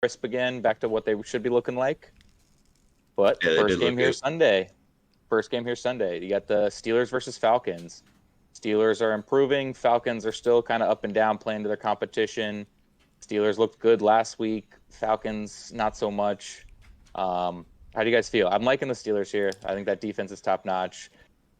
crisp again, back to what they should be looking like. But Yeah, they first did look game here good. Sunday. First game here Sunday. You got the Steelers versus Falcons. Steelers are improving. Falcons are still kind of up and down playing to their competition. Steelers looked good last week. Falcons, not so much. How do you guys feel? I'm liking the Steelers here. I think that defense is top notch,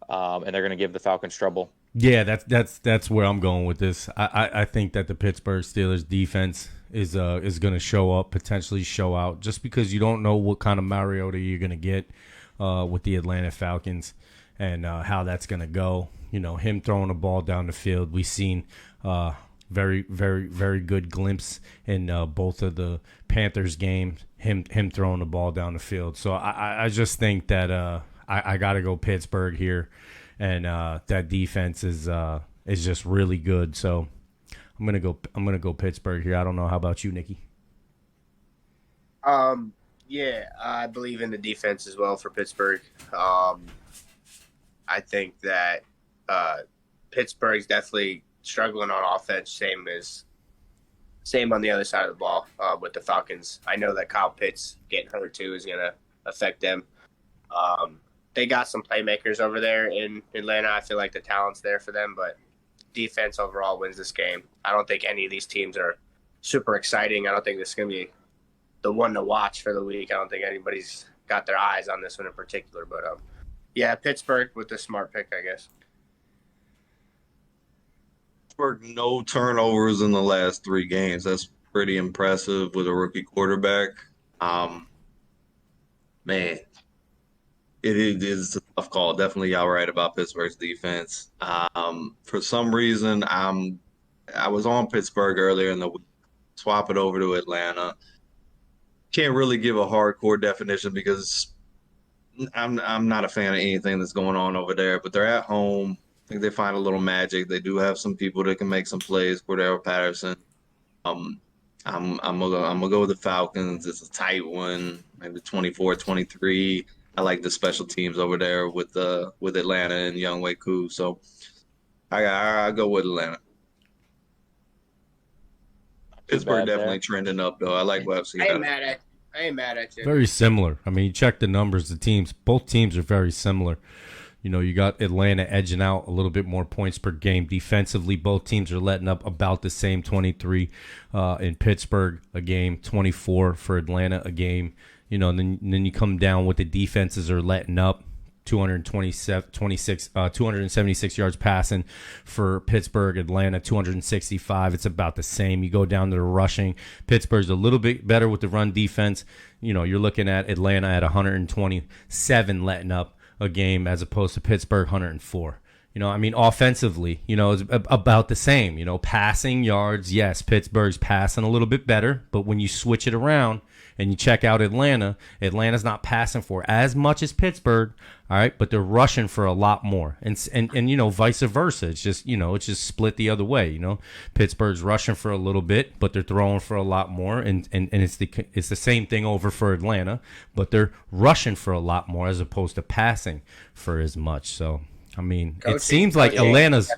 and they're going to give the Falcons trouble. Yeah, that's where I'm going with this. I think that the Pittsburgh Steelers defense is going to show up, potentially show out, just because you don't know what kind of Mariota you're going to get with the Atlanta Falcons and how that's going to go. You know, him throwing the ball down the field. We've seen very, very, very good glimpse in both of the Panthers games. Him throwing the ball down the field. So I just think that I got to go Pittsburgh here. And that defense is just really good. So I'm gonna go Pittsburgh here. I don't know. How about you, Nikki? Yeah, I believe in the defense as well for Pittsburgh. I think that Pittsburgh's definitely struggling on offense, same on the other side of the ball with the Falcons. I know that Kyle Pitts getting hurt too is gonna affect them. They got some playmakers over there in Atlanta. I feel like the talent's there for them, but defense overall wins this game. I don't think any of these teams are super exciting. I don't think this is going to be the one to watch for the week. I don't think anybody's got their eyes on this one in particular. But, yeah, Pittsburgh with the smart pick, I guess. Pittsburgh, no turnovers in the last 3 games. That's pretty impressive with a rookie quarterback. Man, it is a tough call. Definitely y'all right about Pittsburgh's defense. For some reason, I was on Pittsburgh earlier in the week. Swap it over to Atlanta. Can't really give a hardcore definition because I'm not a fan of anything that's going on over there. But they're at home. I think they find a little magic. They do have some people that can make some plays. Cordero Patterson. I'm gonna go with the Falcons. It's a tight one, maybe 24-23. I like the special teams over there with Atlanta and Younghoe Koo. So I go with Atlanta. Pittsburgh definitely trending up though. I like what I've seen. I ain't mad at you. Very similar. I mean, you check the numbers. Both teams are very similar. You know, you got Atlanta edging out a little bit more points per game. Defensively, both teams are letting up about the same, 23 in Pittsburgh a game, 24 for Atlanta a game. You know, and then you come down what the defenses are letting up. 276 yards passing for Pittsburgh. Atlanta 265. It's about the same. You go down to the rushing. Pittsburgh's a little bit better with the run defense. You know, you're looking at Atlanta at 127 letting up a game as opposed to Pittsburgh 104. You know, I mean, offensively, you know, it's about the same. You know, passing yards, yes, Pittsburgh's passing a little bit better, but when you switch it around and you check out Atlanta's not passing for as much as Pittsburgh, all right, but they're rushing for a lot more, and you know, vice versa. It's just, you know, it's just split the other way. You know, Pittsburgh's rushing for a little bit, but they're throwing for a lot more, and it's the same thing over for Atlanta, but they're rushing for a lot more as opposed to passing for as much. So, I mean, it seems like Atlanta's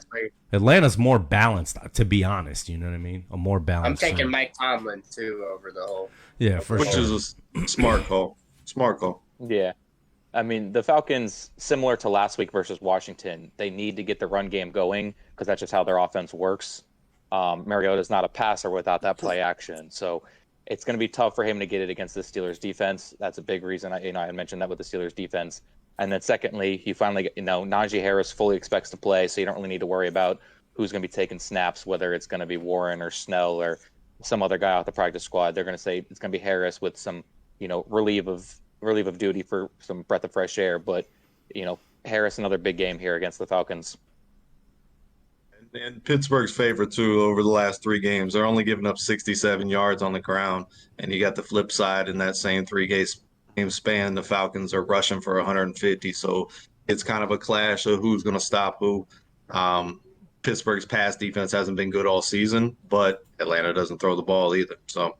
more balanced, to be honest. You know what I mean? A more balanced. I'm taking Mike Tomlin too over the whole. Yeah, for which sure. is a smart call. Smart call. Yeah. I mean, the Falcons, similar to last week versus Washington, they need to get the run game going because that's just how their offense works. Mariota's not a passer without that play action. So it's going to be tough for him to get it against the Steelers defense. That's a big reason. I mentioned that with the Steelers defense. And then secondly, you finally get, Najee Harris fully expects to play, so you don't really need to worry about who's going to be taking snaps, whether it's going to be Warren or Snell or some other guy off the practice squad. They're going to say it's going to be Harris with some, relief of duty for some breath of fresh air. But, Harris, another big game here against the Falcons. And Pittsburgh's favorite, too, over the last 3 games. They're only giving up 67 yards on the ground. And you got the flip side in that same 3-game span. The Falcons are rushing for 150. So it's kind of a clash of who's going to stop who. Pittsburgh's pass defense hasn't been good all season, but Atlanta doesn't throw the ball either. So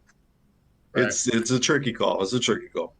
it's a tricky call. It's a tricky call.